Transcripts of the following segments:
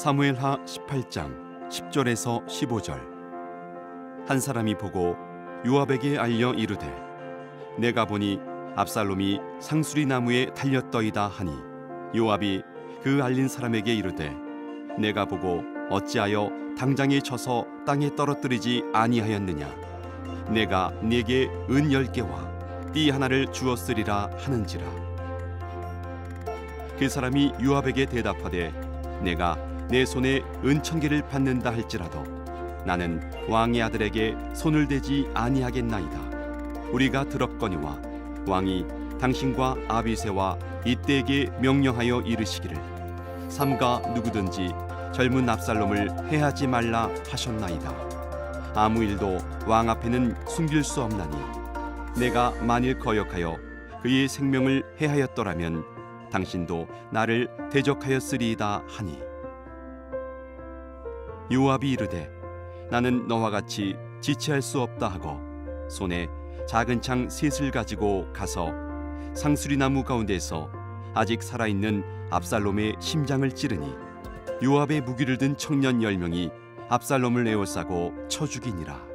사무엘하 18장 10절에서 15절. 한 사람이 보고 요압에게 알려 이르되 내가 보니 압살롬이 상수리 나무에 달렸더이다 하니 요압이 그 알린 사람에게 이르되 내가 보고 어찌하여 당장에 쳐서 땅에 떨어뜨리지 아니하였느냐. 내가 네게 은 10개와 띠 하나를 주었으리라 하는지라. 그 사람이 요압에게 대답하되 내가 내 손에 은 1000개를 받는다 할지라도 나는 왕의 아들에게 손을 대지 아니하겠나이다. 우리가 들었거니와 왕이 당신과 아비새와 이때에게 명령하여 이르시기를 삼가 누구든지 젊은 압살롬을 해하지 말라 하셨나이다. 아무 일도 왕 앞에는 숨길 수 없나니 내가 만일 거역하여 그의 생명을 해하였더라면 당신도 나를 대적하였으리이다 하니 요압이 이르되 나는 너와 같이 지체할 수 없다 하고 손에 작은 창 셋을 가지고 가서 상수리 나무 가운데서 아직 살아있는 압살롬의 심장을 찌르니 요압의 무기를 든 청년 10명이 압살롬을 에워싸고 쳐 죽이니라.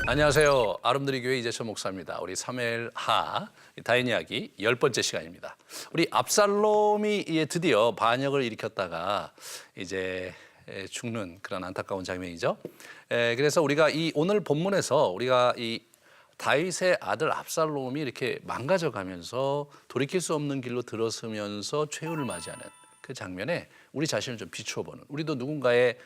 안녕하세요. 아름드리 교회 이재천 목사입니다. 우리 사무엘하 다윈 이야기 10번째 시간입니다. 우리 압살롬이 드디어 반역을 일으켰다가 이제 죽는 그런 안타까운 장면이죠. 그래서 우리가 이 오늘 본문에서 우리가 이 다윗의 아들 압살롬이 이렇게 망가져가면서 돌이킬 수 없는 길로 들어서면서 최후를 맞이하는 그 장면에 우리 자신을 좀 비추어보는, 우리도 누군가의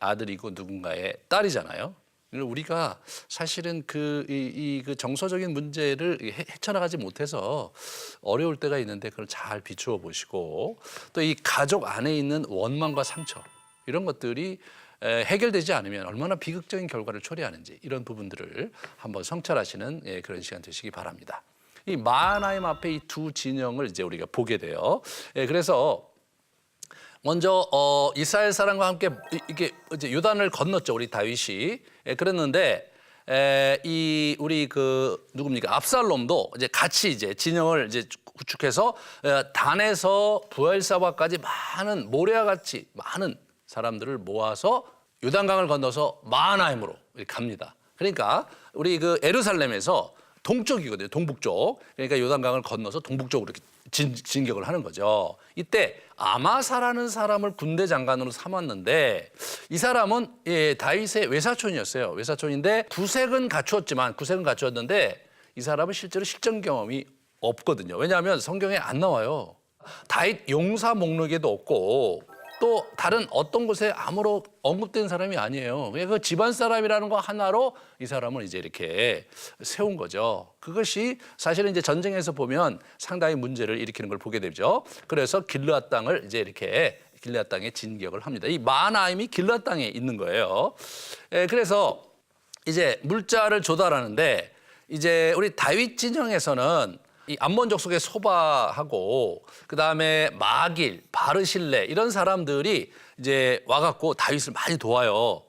아들이고 누군가의 딸이잖아요. 우리가 사실은 그 정서적인 문제를 헤쳐나가지 못해서 어려울 때가 있는데 그걸 잘 비추어 보시고 또 이 가족 안에 있는 원망과 상처 이런 것들이 해결되지 않으면 얼마나 비극적인 결과를 초래하는지 이런 부분들을 한번 성찰하시는 그런 시간 되시기 바랍니다. 이 마하나임 앞에 이 두 진영을 이제 우리가 보게 돼요. 그래서 먼저 이스라엘 사람과 함께 이게 이제 요단을 건넜죠, 우리 다윗이. 그랬는데 이 우리 그 누굽니까 압살롬도 이제 같이 이제 진영을 이제 구축해서 단에서 부엘사바까지 많은 모래와 같이 많은 사람들을 모아서 요단강을 건너서 마하나임으로 이렇게 갑니다. 그러니까 우리 그 예루살렘에서 동쪽이거든요, 동북쪽. 그러니까 요단강을 건너서 동북쪽으로 이렇게 진격을 하는 거죠. 이때 아마사라는 사람을 군대 장관으로 삼았는데 이 사람은 다윗의 외사촌이었어요. 외사촌인데 구색은 갖추었는데 이 사람은 실제로 실전 경험이 없거든요. 왜냐하면 성경에 안 나와요. 다윗 용사 목록에도 없고 또 다른 어떤 곳에 아무런 언급된 사람이 아니에요. 그냥 그 집안 사람이라는 거 하나로 이 사람을 이제 이렇게 세운 거죠. 그것이 사실은 이제 전쟁에서 보면 상당히 문제를 일으키는 걸 보게 되죠. 그래서 길르앗 땅을 이제 이렇게 길르앗 땅에 진격을 합니다. 이 마하나임이 길르앗 땅에 있는 거예요. 그래서 이제 물자를 조달하는데 이제 우리 다윗 진영에서는 이 암몬 족속의 소바하고 그다음에 마길, 바르실레 이런 사람들이 이제 와갖고 다윗을 많이 도와요.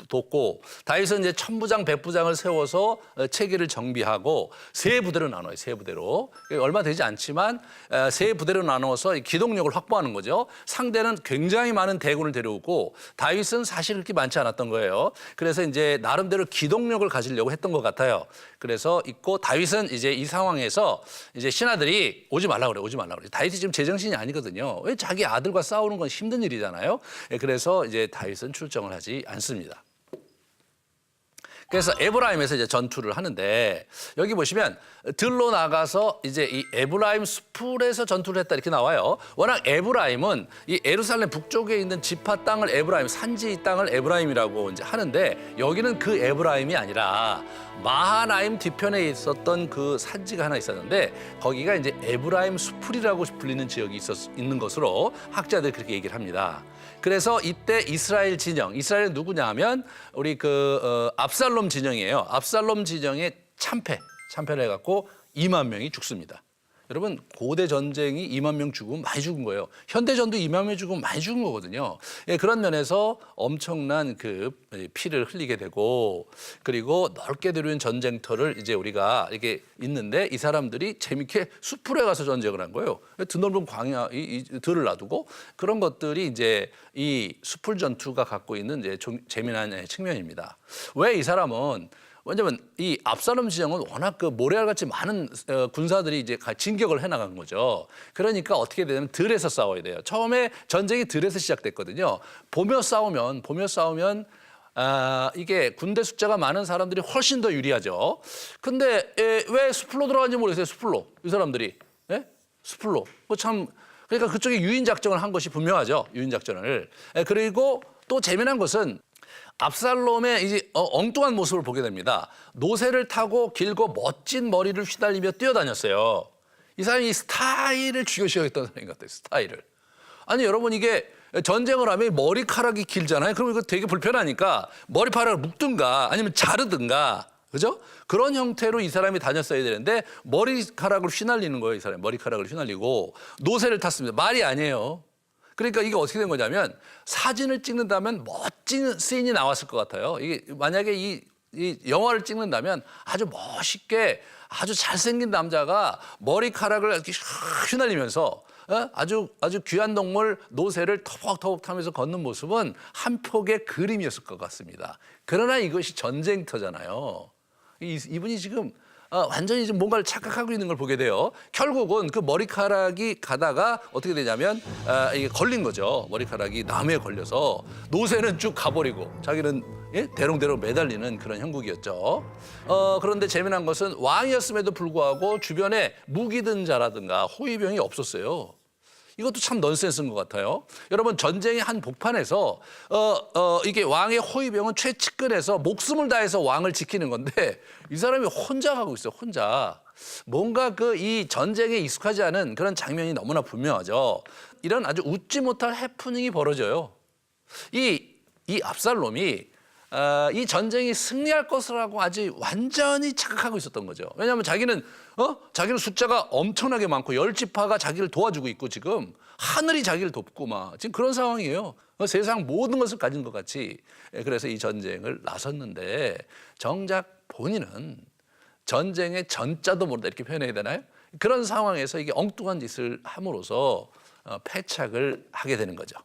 돕고 다윗은 이제 천부장, 백부장을 세워서 체계를 정비하고 세 부대로 나눠요. 세 부대로. 얼마 되지 않지만 세 부대로 나눠서 기동력을 확보하는 거죠. 상대는 굉장히 많은 대군을 데려오고 다윗은 사실 그렇게 많지 않았던 거예요. 그래서 이제 나름대로 기동력을 가지려고 했던 것 같아요. 그래서 있고 다윗은 이제 이 상황에서 이제 신하들이 오지 말라 그래. 다윗이 지금 제정신이 아니거든요. 왜 자기 아들과 싸우는 건 힘든 일이잖아요. 그래서 이제 다윗은 출정을 하지 않습니다. 그래서 에브라임에서 이제 전투를 하는데 여기 보시면 들로 나가서 이제 이 에브라임 수풀에서 전투를 했다 이렇게 나와요. 워낙 에브라임은 이 예루살렘 북쪽에 있는 지파 땅을 에브라임, 산지 땅을 에브라임이라고 이제 하는데 여기는 그 에브라임이 아니라 마하나임 뒤편에 있었던 그 산지가 하나 있었는데 거기가 이제 에브라임 수풀이라고 불리는 지역이 있는 것으로 학자들이 그렇게 얘기를 합니다. 그래서 이때 이스라엘 진영, 이스라엘은 누구냐 하면 우리 압살롬 진영이에요. 압살롬 진영의 참패, 참패해갖고 2만 명이 죽습니다. 여러분 고대 전쟁이 2만 명 죽으면 많이 죽은 거예요. 현대전도 2만 명 죽으면 많이 죽은 거거든요. 예, 그런 면에서 엄청난 그 피를 흘리게 되고 그리고 넓게 들인 전쟁터를 이제 우리가 이게 있는데 이 사람들이 재밌게 숲풀에 가서 전쟁을 한 거예요. 드넓은 광야 이 들을 놔두고 그런 것들이 이제 이 숲풀 전투가 갖고 있는 이제 재미난 측면입니다. 왜 이 사람은 왜냐면 이 압살롬 지형은 워낙 그 모래알같이 많은 군사들이 이제 진격을 해나간 거죠. 그러니까 어떻게 되냐면 들에서 싸워야 돼요. 처음에 전쟁이 들에서 시작됐거든요. 보며 싸우면 이게 군대 숫자가 많은 사람들이 훨씬 더 유리하죠. 근데 왜 숲으로 들어간지 모르겠어요. 숲으로 이 사람들이 숲으로 참 그러니까 그쪽에 유인 작전을 한 것이 분명하죠. 유인 작전을 그리고 또 재미난 것은. 압살롬의 이제 엉뚱한 모습을 보게 됩니다. 노새를 타고 길고 멋진 머리를 휘날리며 뛰어다녔어요. 이 사람이 스타일을 중요시하겠다는 사람인 것 같아요. 스타일을. 아니 여러분 이게 전쟁을 하면 머리카락이 길잖아요. 그럼 이거 되게 불편하니까 머리카락을 묶든가 아니면 자르든가 그죠? 그런 형태로 이 사람이 다녔어야 되는데 머리카락을 휘날리는 거예요. 이 사람이 머리카락을 휘날리고 노새를 탔습니다. 말이 아니에요. 그러니까 이게 어떻게 된 거냐면 사진을 찍는다면 멋진 씬이 나왔을 것 같아요. 이게 만약에 이 영화를 찍는다면 아주 멋있게 아주 잘생긴 남자가 머리카락을 이렇게 휘날리면서 아주 귀한 동물 노새를 터벅터벅 타면서 걷는 모습은 한 폭의 그림이었을 것 같습니다. 그러나 이것이 전쟁터잖아요. 이분이 지금 완전히 지금 뭔가를 착각하고 있는 걸 보게 돼요. 결국은 그 머리카락이 가다가 어떻게 되냐면 이게 걸린 거죠. 머리카락이 나무에 걸려서 노새는 쭉 가버리고 자기는 대롱대롱 매달리는 그런 형국이었죠. 그런데 재미난 것은 왕이었음에도 불구하고 주변에 무기든 자라든가 호위병이 없었어요. 이것도 참 넌센스인 것 같아요. 여러분 전쟁의 한 복판에서 이게 왕의 호위병은 최측근에서 목숨을 다해서 왕을 지키는 건데 이 사람이 혼자 가고 있어요. 혼자. 뭔가 그 이 전쟁에 익숙하지 않은 그런 장면이 너무나 분명하죠. 이런 아주 웃지 못할 해프닝이 벌어져요. 이 압살롬이 이 전쟁이 승리할 것이라고 아주 완전히 착각하고 있었던 거죠. 왜냐하면 자기는 숫자가 엄청나게 많고 10지파가 자기를 도와주고 있고 지금 하늘이 자기를 돕고 막 지금 그런 상황이에요. 세상 모든 것을 가진 것 같이. 그래서 이 전쟁을 나섰는데 정작 본인은 전쟁의 전자도 모른다 이렇게 표현해야 되나요? 그런 상황에서 이게 엉뚱한 짓을 함으로써 패착을 하게 되는 거죠.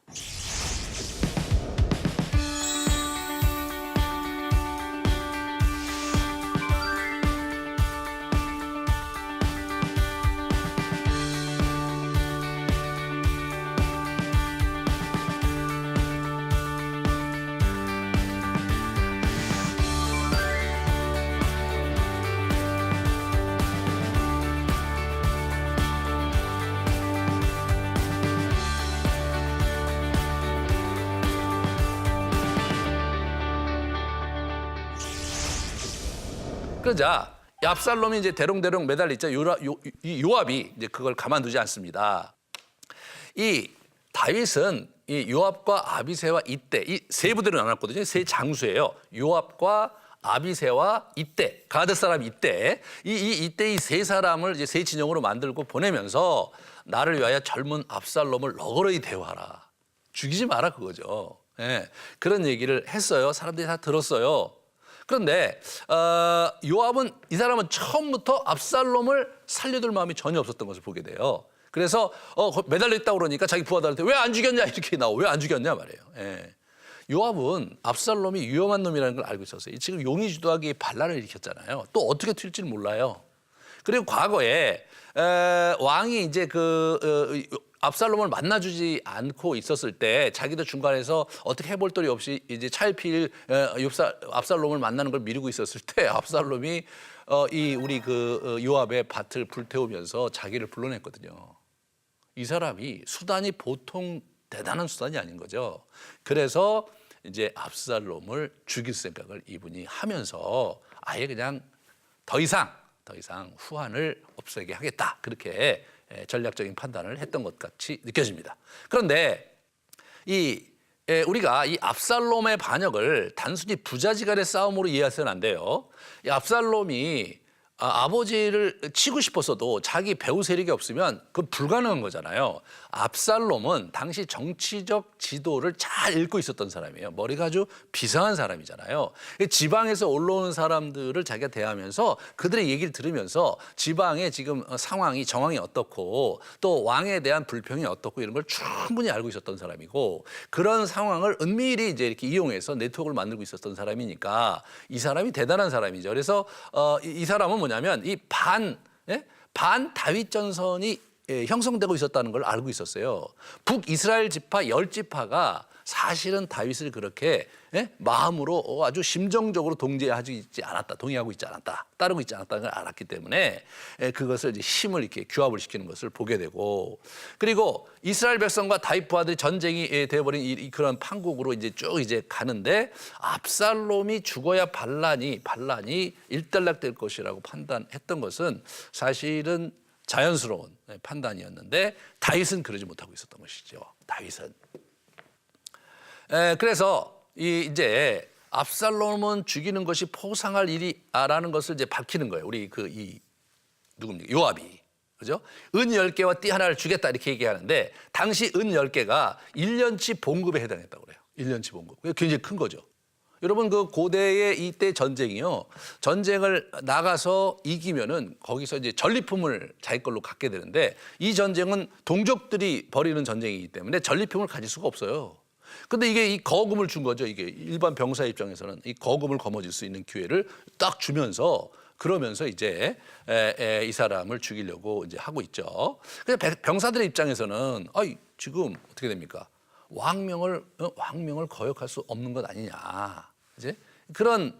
그러자 압살롬이 이제 대롱대롱 매달리자 요압이 이제 그걸 가만두지 않습니다. 이 다윗은 이 요압과 아비새와 이떼 이 세 부대로 나눴거든요. 세 장수예요. 요압과 아비새와 이떼 가드 사람 이떼 이떼 이 세 사람을 이제 세 진영으로 만들고 보내면서 나를 위하여 젊은 압살롬을 너그러이 대우하라. 죽이지 마라 그거죠. 예, 그런 얘기를 했어요. 사람들이 다 들었어요. 그런데 요압은 이 사람은 처음부터 압살롬을 살려둘 마음이 전혀 없었던 것을 보게 돼요. 그래서 매달려 있다고 그러니까 자기 부하들한테 왜 안 죽였냐 이렇게 나오고 왜 안 죽였냐 말이에요. 예. 요압은 압살롬이 위험한 놈이라는 걸 알고 있었어요. 지금 용의주도하게 반란을 일으켰잖아요. 또 어떻게 튈지를 몰라요. 그리고 과거에 왕이 이제 압살롬을 만나주지 않고 있었을 때 자기도 중간에서 어떻게 해볼 도리 없이 이제 차일피일 압살롬을 만나는 걸 미루고 있었을 때 압살롬이 우리 요압의 밭을 불태우면서 자기를 불러냈거든요. 이 사람이 수단이 보통 대단한 수단이 아닌 거죠. 그래서 이제 압살롬을 죽일 생각을 이분이 하면서 아예 그냥 더 이상 후한을 없애게 하겠다. 그렇게 전략적인 판단을 했던 것 같이 느껴집니다. 그런데 우리가 이 압살롬의 반역을 단순히 부자지간의 싸움으로 이해해서는 안 돼요. 이 압살롬이 아버지를 치고 싶었어도 자기 배후 세력이 없으면 그건 불가능한 거잖아요. 압살롬은 당시 정치적 지도를 잘 읽고 있었던 사람이에요. 머리가 아주 비상한 사람이잖아요. 지방에서 올라오는 사람들을 자기가 대하면서 그들의 얘기를 들으면서 지방의 지금 상황이 정황이 어떻고 또 왕에 대한 불평이 어떻고 이런 걸 충분히 알고 있었던 사람이고 그런 상황을 은밀히 이제 이렇게 이용해서 네트워크를 만들고 있었던 사람이니까 이 사람이 대단한 사람이죠. 그래서 이 사람은 뭐냐면 이 반 다윗 전선이 형성되고 있었다는 걸 알고 있었어요. 북이스라엘 지파 10지파가 사실은 다윗을 그렇게 마음으로 아주 심정적으로 동의하고 있지 않았다, 따르고 있지 않았다는 걸 알았기 때문에 그것을 이제 힘을 이렇게 규합을 시키는 것을 보게 되고 그리고 이스라엘 백성과 다윗 부하들이 전쟁이 되어버린 그런 판국으로 이제 쭉 이제 가는데 압살롬이 죽어야 반란이 일단락될 것이라고 판단했던 것은 사실은 자연스러운 판단이었는데 다윗은 그러지 못하고 있었던 것이죠. 다윗은. 그래서 이제 압살롬은 죽이는 것이 포상할 일이라는 것을 이제 밝히는 거예요. 우리 누굽니까? 요압이. 그죠? 은 10개와 띠 하나를 주겠다 이렇게 얘기하는데 당시 은 10개가 1년치 봉급에 해당했다고 그래요. 1년치 봉급. 굉장히 큰 거죠. 여러분 그 고대의 이때 전쟁이요. 전쟁을 나가서 이기면은 거기서 이제 전리품을 자기 걸로 갖게 되는데 이 전쟁은 동족들이 벌이는 전쟁이기 때문에 전리품을 가질 수가 없어요. 근데 이게 이 거금을 준 거죠. 이게 일반 병사 입장에서는 이 거금을 거머쥘 수 있는 기회를 딱 주면서 그러면서 이제 이 사람을 죽이려고 이제 하고 있죠. 그래서 병사들의 입장에서는 지금 어떻게 됩니까? 왕명을 거역할 수 없는 것 아니냐. 이제 그런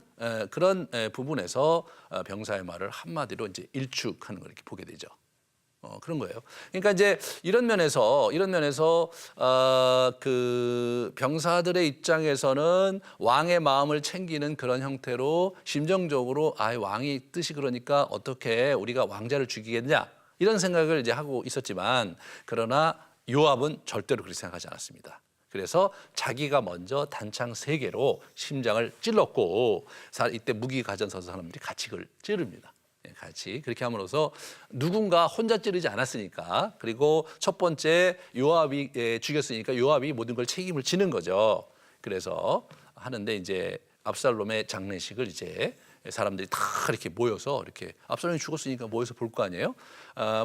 부분에서 병사의 말을 한마디로 이제 일축하는 걸 이렇게 보게 되죠. 그런 거예요. 그러니까 이제 이런 면에서 그 병사들의 입장에서는 왕의 마음을 챙기는 그런 형태로 심정적으로 왕이 뜻이 그러니까 어떻게 우리가 왕자를 죽이겠냐 이런 생각을 이제 하고 있었지만 그러나 요압은 절대로 그렇게 생각하지 않았습니다. 그래서 자기가 먼저 단창 3개로 심장을 찔렀고 이때 무기 가진 사람들이 같이 그걸 찌릅니다. 같이 그렇게 함으로써 누군가 혼자 찌르지 않았으니까 그리고 첫 번째 요압이 죽였으니까 요압이 모든 걸 책임을 지는 거죠. 그래서 하는데 이제 압살롬의 장례식을 이제 사람들이 다 이렇게 모여서 이렇게 압살롬이 죽었으니까 모여서 볼 거 아니에요.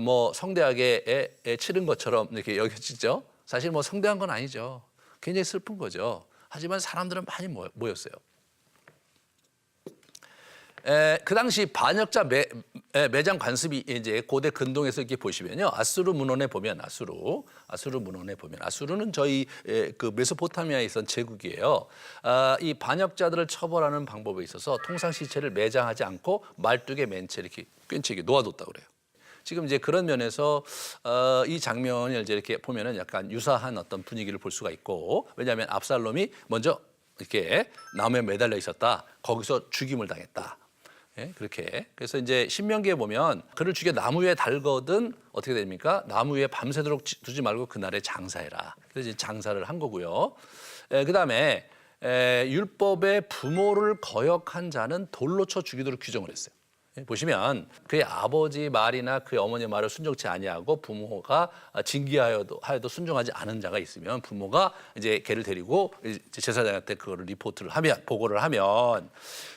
뭐 성대하게 치른 것처럼 이렇게 여겨지죠. 사실 뭐 성대한 건 아니죠. 굉장히 슬픈 거죠. 하지만 사람들은 많이 모였어요. 그 당시 반역자 매장 관습이 이제 고대 근동에서 이렇게 보시면요. 아수르 문헌에 보면 아수르는 저희 그 메소포타미아에 있던 제국이에요. 이 반역자들을 처벌하는 방법에 있어서 통상 시체를 매장하지 않고 말뚝에 맨 채 이렇게 꿰치게 놓아뒀다고 그래요. 지금 이제 그런 면에서 이 장면을 이제 이렇게 보면은 약간 유사한 어떤 분위기를 볼 수가 있고 왜냐하면 압살롬이 먼저 이렇게 나무에 매달려 있었다. 거기서 죽임을 당했다. 그렇게. 그래서 이제 신명기에 보면 그를 죽여 나무 위에 달거든 어떻게 됩니까? 나무 위에 밤새도록 두지 말고 그날에 장사해라. 그래서 이제 장사를 한 거고요. 그다음에 율법의 부모를 거역한 자는 돌로 쳐 죽이도록 규정을 했어요. 보시면 그의 아버지 말이나 그의 어머니 말을 순종치 아니하고 부모가 징계하여도 순종하지 않은 자가 있으면 부모가 이제 걔를 데리고 제사장한테 그거를 보고를 하면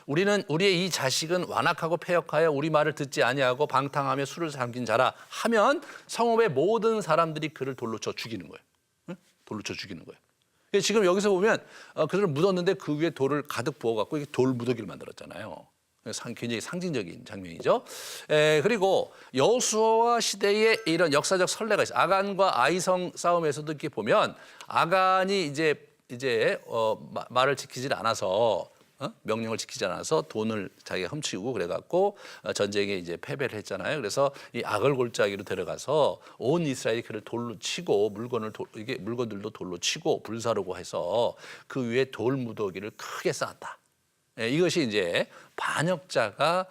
우리는 우리의 이 자식은 완악하고 패역하여 우리 말을 듣지 아니하고 방탕하며 술을 삼킨 자라 하면 성읍의 모든 사람들이 그를 돌로 쳐 죽이는 거예요. 돌로 쳐 죽이는 거예요. 지금 여기서 보면 그들을 묻었는데 그 위에 돌을 가득 부어갖고 돌 무더기를 만들었잖아요. 굉장히 상징적인 장면이죠. 그리고 여호수아와 시대의 이런 역사적 선례가 있어요. 아간과 아이성 싸움에서도 이렇게 보면 아간이 이제 말을 지키지 않아서 명령을 지키지 않아서 돈을 자기가 훔치고 그래갖고 전쟁에 이제 패배를 했잖아요. 그래서 이 아글골짜기로 데려가서 온 이스라엘이 그를 돌로 치고 물건들도 돌로 치고 불사르고 해서 그 위에 돌 무더기를 크게 쌓았다. 이것이 이제 반역자가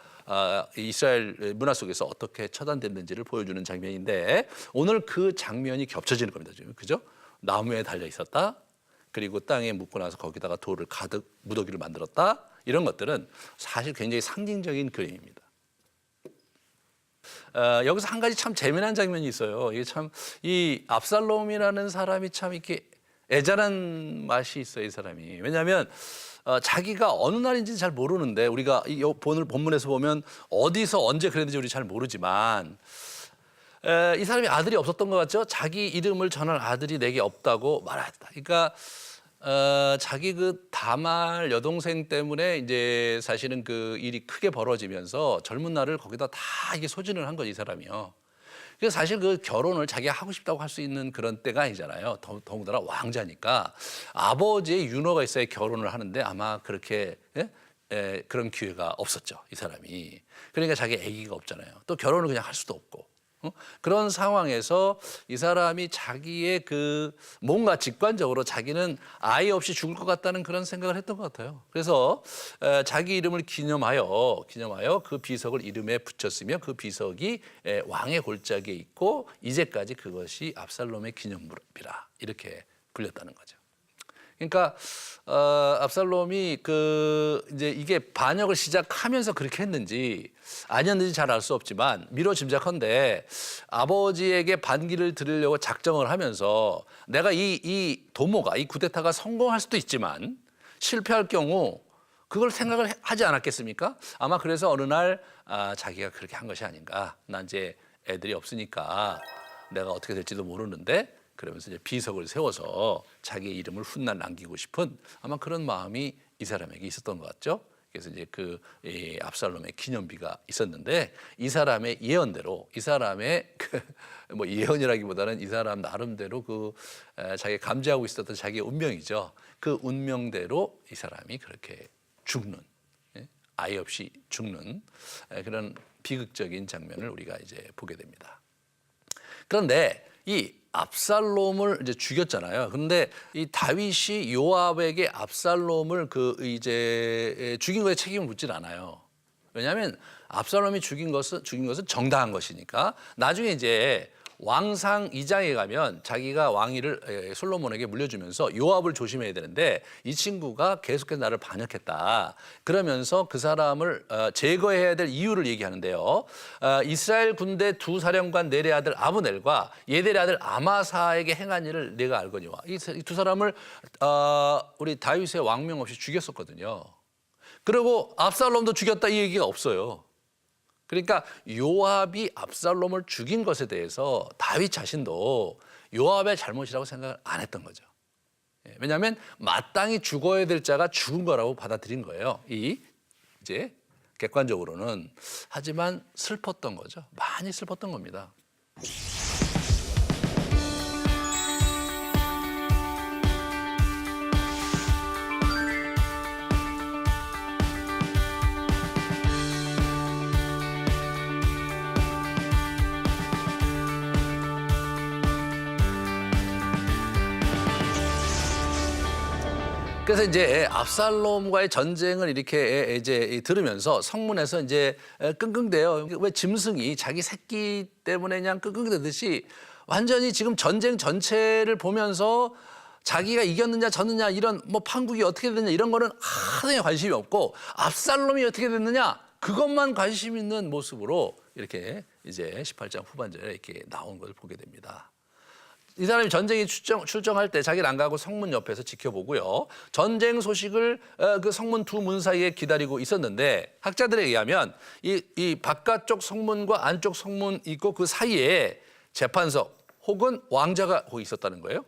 이스라엘 문화 속에서 어떻게 처단됐는지를 보여주는 장면인데 오늘 그 장면이 겹쳐지는 겁니다. 지금 그죠? 나무에 달려 있었다. 그리고 땅에 묻고 나서 거기다가 돌을 가득 무더기를 만들었다. 이런 것들은 사실 굉장히 상징적인 그림입니다. 여기서 한 가지 참 재미난 장면이 있어요. 이게 참 이 압살롬이라는 사람이 참 이렇게 애잔한 맛이 있어요, 이 사람이. 왜냐하면 자기가 어느 날인지는 잘 모르는데 우리가 이 본문에서 보면 어디서 언제 그랬는지 우리 잘 모르지만 이 사람이 아들이 없었던 것 같죠? 자기 이름을 전할 아들이 내게 없다고 말했다. 그러니까 자기 그 다말 여동생 때문에 이제 사실은 그 일이 크게 벌어지면서 젊은 날을 거기다 다 이게 소진을 한 거지, 이 사람이요. 그래서 사실 그 결혼을 자기가 하고 싶다고 할 수 있는 그런 때가 아니잖아요. 더군다나 왕자니까 아버지의 윤허가 있어야 결혼을 하는데 아마 그렇게 그런 기회가 없었죠, 이 사람이. 그러니까 자기 아기가 없잖아요. 또 결혼을 그냥 할 수도 없고. 그런 상황에서 이 사람이 자기의 그 뭔가 직관적으로 자기는 아이 없이 죽을 것 같다는 그런 생각을 했던 것 같아요. 그래서 자기 이름을 기념하여 그 비석을 이름에 붙였으며 그 비석이 왕의 골짜기에 있고 이제까지 그것이 압살롬의 기념비라 이렇게 불렸다는 거죠. 그러니까 압살롬이 그 이제 이게 반역을 시작하면서 그렇게 했는지 아니었는지 잘 알 수 없지만 미뤄 짐작컨대 아버지에게 반기를 드리려고 작정을 하면서 내가 이 도모가 이 쿠데타가 성공할 수도 있지만 실패할 경우 그걸 생각을 하지 않았겠습니까? 아마 그래서 어느 날 자기가 그렇게 한 것이 아닌가. 난 이제 애들이 없으니까 내가 어떻게 될지도 모르는데 그러면서 이제 비석을 세워서 자기의 이름을 훗날 남기고 싶은 아마 그런 마음이 이 사람에게 있었던 것 같죠. 그래서 이제 이 압살롬의 기념비가 있었는데 이 사람의 예언대로 이 사람의 뭐 예언이라기보다는 이 사람 나름대로 자기가 감지하고 있었던 자기의 운명이죠. 그 운명대로 이 사람이 그렇게 죽는 아이 없이 죽는 그런 비극적인 장면을 우리가 이제 보게 됩니다. 그런데 이 압살롬을 이제 죽였잖아요. 그런데 이 다윗이 요압에게 압살롬을 이제 죽인 것에 책임을 묻질 않아요. 왜냐하면 압살롬이 죽인 것은 정당한 것이니까 나중에 이제 왕상 2장에 가면 자기가 왕위를 솔로몬에게 물려주면서 요압을 조심해야 되는데 이 친구가 계속해서 나를 반역했다. 그러면서 그 사람을 제거해야 될 이유를 얘기하는데요. 이스라엘 군대 두 사령관 넬의 아들 아브넬과 예델의 아들 아마사에게 행한 일을 내가 알거니와. 이 두 사람을 우리 다윗의 왕명 없이 죽였었거든요. 그리고 압살롬도 죽였다 이 얘기가 없어요. 그러니까 요압이 압살롬을 죽인 것에 대해서 다윗 자신도 요압의 잘못이라고 생각을 안 했던 거죠. 왜냐하면 마땅히 죽어야 될 자가 죽은 거라고 받아들인 거예요. 이제 객관적으로는. 하지만 슬펐던 거죠. 많이 슬펐던 겁니다. 그래서 이제 압살롬과의 전쟁을 이렇게 이제 들으면서 성문에서 이제 끙끙대요. 왜 짐승이 자기 새끼 때문에 그냥 끙끙대듯이 완전히 지금 전쟁 전체를 보면서 자기가 이겼느냐 졌느냐 이런 뭐 판국이 어떻게 됐느냐 이런 거는 하나에 관심이 없고 압살롬이 어떻게 됐느냐 그것만 관심 있는 모습으로 이렇게 이제 18장 후반절에 이렇게 나온 걸 보게 됩니다. 이 사람이 전쟁에 출정할 때 자기를 안 가고 성문 옆에서 지켜보고요. 전쟁 소식을 그 성문 두 문 사이에 기다리고 있었는데 학자들에 의하면 이 바깥쪽 성문과 안쪽 성문 있고 그 사이에 재판석 혹은 왕자가 거기 있었다는 거예요.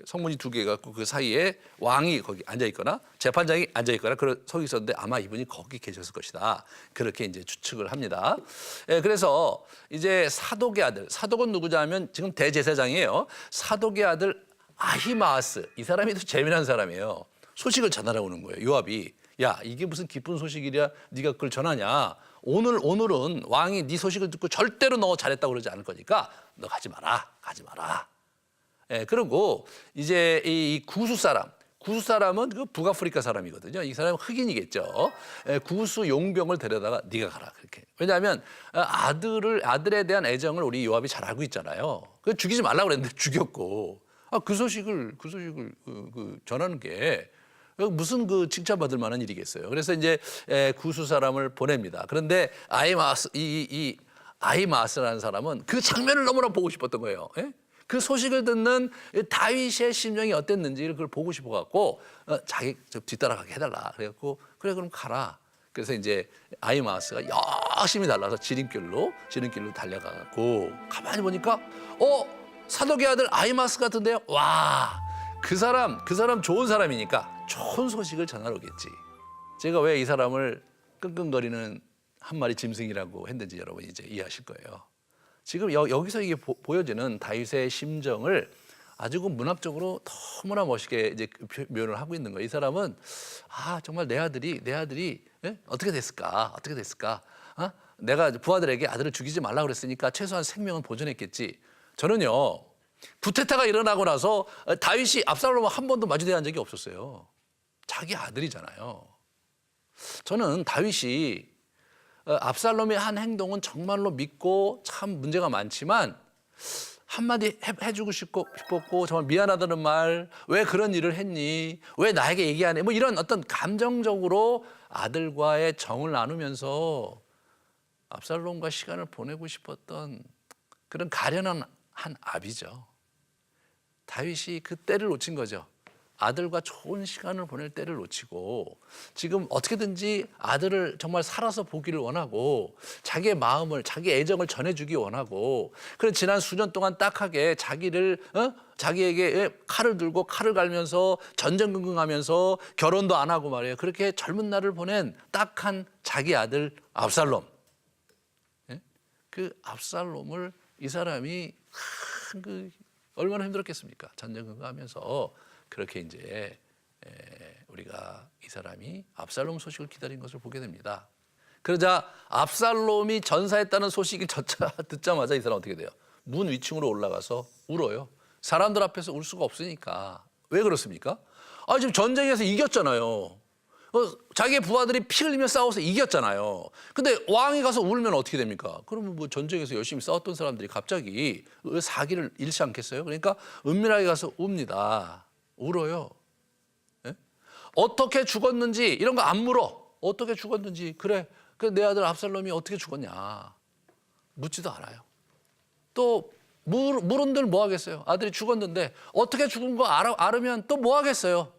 성문이 두 개가 있고 그 사이에 왕이 거기 앉아 있거나 재판장이 앉아 있거나 서 있었는데 아마 이분이 거기 계셨을 것이다. 그렇게 이제 추측을 합니다. 그래서 이제 사독의 아들, 사독은 누구냐 하면 지금 대제사장이에요. 사독의 아들 아히마아스, 이 사람이 또 재미난 사람이에요. 소식을 전하러 오는 거예요. 요압이 야 이게 무슨 기쁜 소식이랴 네가 그걸 전하냐. 오늘은 왕이 네 소식을 듣고 절대로 너 잘했다고 그러지 않을 거니까 너 가지 마라. 그리고 이제 이 구수 사람은 그 북아프리카 사람이거든요. 이 사람은 흑인이겠죠. 구수 용병을 데려다가 네가 가라 그렇게. 왜냐하면 아들에 대한 애정을 우리 요압이 잘 알고 있잖아요. 그 죽이지 말라고 그랬는데 죽였고 그 소식을 전하는 게 무슨 칭찬받을 만한 일이겠어요. 그래서 이제 구수 사람을 보냅니다. 그런데 아히마스 이 아히마아스라는 사람은 그 장면을 너무나 보고 싶었던 거예요. 예? 그 소식을 듣는 다윗의 심정이 어땠는지를 그걸 보고 싶어 갖고 자기 좀 뒤따라가게 해달라. 그래갖고 그래 그럼 가라. 그래서 이제 아히마아스가 열심히 달라서 지름길로 달려가고 가만히 보니까 사독의 아들 아히마아스 같은데요. 와, 그 사람 좋은 사람이니까 좋은 소식을 전하러 오겠지. 제가 왜 이 사람을 끙끙거리는 한 마리 짐승이라고 했는지 여러분이 이제 이해하실 거예요. 지금 여기서 이게 보여지는 다윗의 심정을 아주 그 문학적으로 너무나 멋있게 이제 표현을 하고 있는 거예요. 이 사람은 정말 내 아들이 예? 어떻게 됐을까? 내가 부하들에게 아들을 죽이지 말라 그랬으니까 최소한 생명은 보존했겠지. 저는요 구테타가 일어나고 나서 다윗이 압살롬을 한 번도 마주대한 적이 없었어요. 자기 아들이잖아요. 저는 다윗이 압살롬의 한 행동은 정말로 믿고 참 문제가 많지만 한마디 해주고 싶었고 정말 미안하다는 말, 왜 그런 일을 했니? 왜 나에게 얘기 안 해? 뭐 이런 어떤 감정적으로 아들과의 정을 나누면서 압살롬과 시간을 보내고 싶었던 그런 가련한 한 아비죠. 다윗이 그 때를 놓친 거죠. 아들과 좋은 시간을 보낼 때를 놓치고 지금 어떻게든지 아들을 정말 살아서 보기를 원하고 자기의 마음을, 자기 애정을 전해주기 원하고 그런 지난 수년 동안 딱하게 자기에게 칼을 들고 칼을 갈면서 전전긍긍하면서 결혼도 안 하고 말이에요. 그렇게 젊은 날을 보낸 딱한 자기 아들 압살롬. 그 압살롬을 이 사람이 얼마나 힘들었겠습니까? 전전긍긍하면서 그렇게 이제 우리가 이 사람이 압살롬 소식을 기다린 것을 보게 됩니다. 그러자 압살롬이 전사했다는 소식을 듣자마자 이 사람 어떻게 돼요? 문 위층으로 올라가서 울어요. 사람들 앞에서 울 수가 없으니까. 왜 그렇습니까? 지금 전쟁에서 이겼잖아요. 자기의 부하들이 피 흘리며 싸워서 이겼잖아요. 근데 왕이 가서 울면 어떻게 됩니까? 그러면 뭐 전쟁에서 열심히 싸웠던 사람들이 갑자기 사기를 잃지 않겠어요? 그러니까 은밀하게 가서 웁니다. 울어요. 예? 어떻게 죽었는지 이런 거 안 물어. 어떻게 죽었는지 그래 내 아들 압살롬이 어떻게 죽었냐 묻지도 않아요. 또 물은들 뭐 하겠어요? 아들이 죽었는데 어떻게 죽은 거 알으면 또 뭐 하겠어요?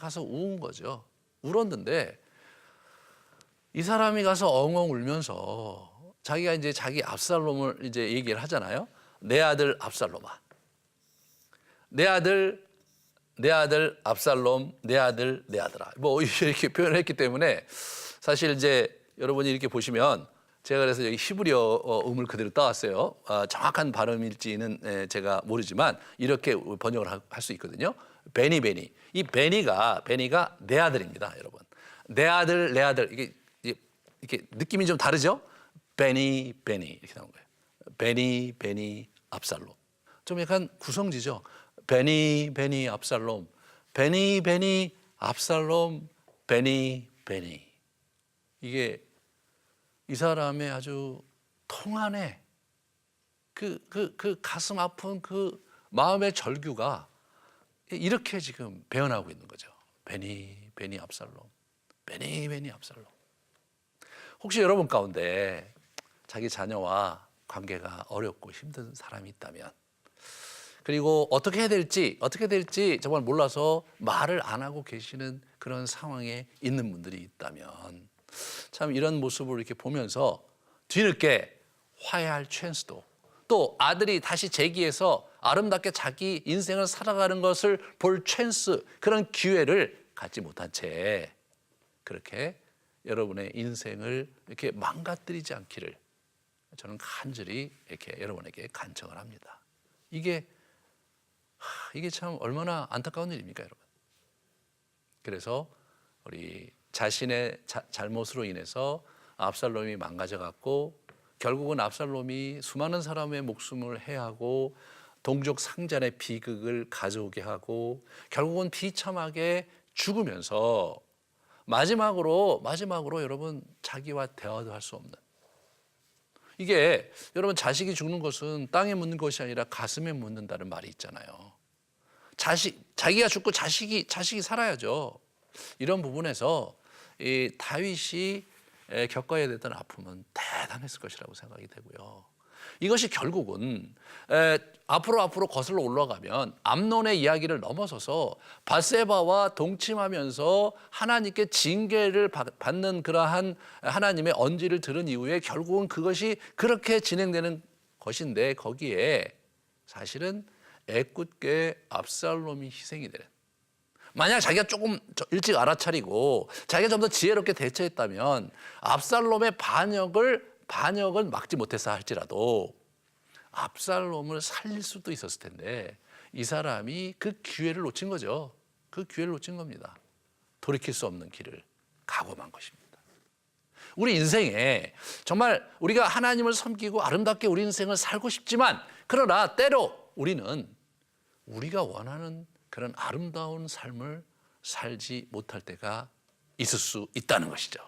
가서 우은 거죠. 울었는데 이 사람이 가서 엉엉 울면서 자기가 이제 자기 압살롬을 이제 얘기를 하잖아요. 내 아들 압살롬아, 내 아들 압살롬, 내 아들아. 뭐 이렇게 표현을 했기 때문에 사실 이제 여러분이 이렇게 보시면 제가 그래서 여기 히브리어 음을 그대로 따왔어요. 정확한 발음일지는 제가 모르지만 이렇게 번역을 할 수 있거든요. 베니. 이 베니가 내 아들입니다, 여러분. 내 아들. 이게 느낌이 좀 다르죠? 베니 이렇게 나온 거예요. 베니 압살롬. 좀 약간 구성지죠. 베니 압살롬, 베니 압살롬, 베니. 이게 이 사람의 아주 통안에 그 가슴 아픈 그 마음의 절규가 이렇게 지금 배어나고 있는 거죠. 베니 압살롬, 베니 압살롬. 혹시 여러분 가운데 자기 자녀와 관계가 어렵고 힘든 사람이 있다면, 그리고 어떻게 해야 될지 정말 몰라서 말을 안 하고 계시는 그런 상황에 있는 분들이 있다면 참 이런 모습을 이렇게 보면서 뒤늦게 화해할 찬스도, 또 아들이 다시 재기해서 아름답게 자기 인생을 살아가는 것을 볼 찬스, 그런 기회를 갖지 못한 채 그렇게 여러분의 인생을 이렇게 망가뜨리지 않기를 저는 간절히 이렇게 여러분에게 간청을 합니다. 이게 참 얼마나 안타까운 일입니까, 여러분? 그래서 우리 자신의 잘못으로 인해서 압살롬이 망가져갔고 결국은 압살롬이 수많은 사람의 목숨을 해하고 동족 상잔의 비극을 가져오게 하고 결국은 비참하게 죽으면서 마지막으로 여러분 자기와 대화도 할 수 없는, 이게 여러분 자식이 죽는 것은 땅에 묻는 것이 아니라 가슴에 묻는다는 말이 있잖아요. 자기가 죽고 자식이 살아야죠. 이런 부분에서 이 다윗이 겪어야 됐던 아픔은 대단했을 것이라고 생각이 되고요. 이것이 결국은 앞으로 거슬러 올라가면 암논의 이야기를 넘어서서 밧세바와 동침하면서 하나님께 징계를 받는 그러한 하나님의 언지를 들은 이후에 결국은 그것이 그렇게 진행되는 것인데 거기에 사실은 애꿎게 압살롬이 희생이 되는. 만약 자기가 조금 일찍 알아차리고 자기가 좀 더 지혜롭게 대처했다면 압살롬의 반역은 막지 못했어 할지라도 압살롬을 살릴 수도 있었을 텐데 이 사람이 그 기회를 놓친 거죠. 그 기회를 놓친 겁니다. 돌이킬 수 없는 길을 가고 만 것입니다. 우리 인생에 정말 우리가 하나님을 섬기고 아름답게 우리 인생을 살고 싶지만 그러나 때로 우리는 우리가 원하는 그런 아름다운 삶을 살지 못할 때가 있을 수 있다는 것이죠.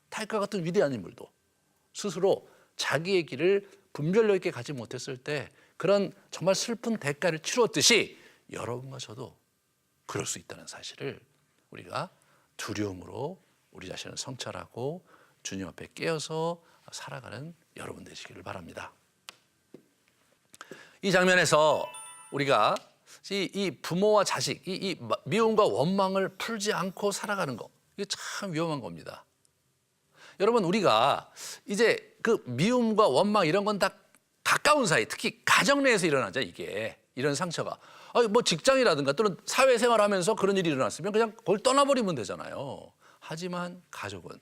다윗과 같은 위대한 인물도 스스로 자기의 길을 분별력 있게 가지 못했을 때 그런 정말 슬픈 대가를 치루었듯이 여러분과 저도 그럴 수 있다는 사실을 우리가 두려움으로 우리 자신을 성찰하고 주님 앞에 깨어서 살아가는 여러분 되시기를 바랍니다. 이 장면에서 우리가 이 부모와 자식, 이 미움과 원망을 풀지 않고 살아가는 거, 이게 참 위험한 겁니다. 여러분 우리가 이제 그 미움과 원망 이런 건 다 가까운 사이, 특히 가정 내에서 일어나죠. 이게 이런 상처가 뭐 직장이라든가 또는 사회생활하면서 그런 일이 일어났으면 그냥 그걸 떠나버리면 되잖아요. 하지만 가족은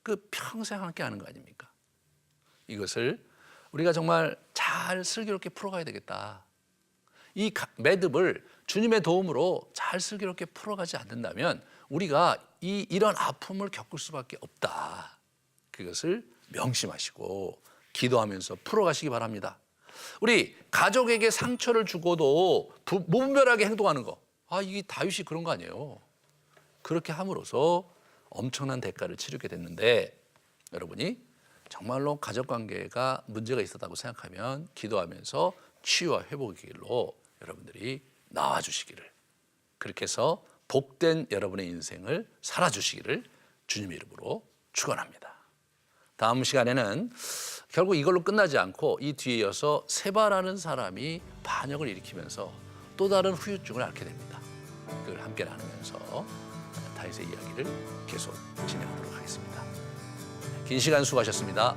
그 평생 함께 하는 거 아닙니까? 이것을 우리가 정말 잘 슬기롭게 풀어가야 되겠다. 이 매듭을 주님의 도움으로 잘 슬기롭게 풀어가지 않는다면 우리가 이런 아픔을 겪을 수밖에 없다. 그것을 명심하시고 기도하면서 풀어가시기 바랍니다. 우리 가족에게 상처를 주고도 무분별하게 행동하는 거. 이게 다윗이 그런 거 아니에요. 그렇게 함으로써 엄청난 대가를 치르게 됐는데 여러분이 정말로 가족관계가 문제가 있었다고 생각하면 기도하면서 치유와 회복의 길로 여러분들이 나와주시기를, 그렇게 해서 복된 여러분의 인생을 살아주시기를 주님의 이름으로 축원합니다. 다음 시간에는 결국 이걸로 끝나지 않고 이 뒤에 이어서 세바라는 사람이 반역을 일으키면서 또 다른 후유증을 앓게 됩니다. 그걸 함께 나누면서 다윗의 이야기를 계속 진행하도록 하겠습니다. 긴 시간 수고하셨습니다.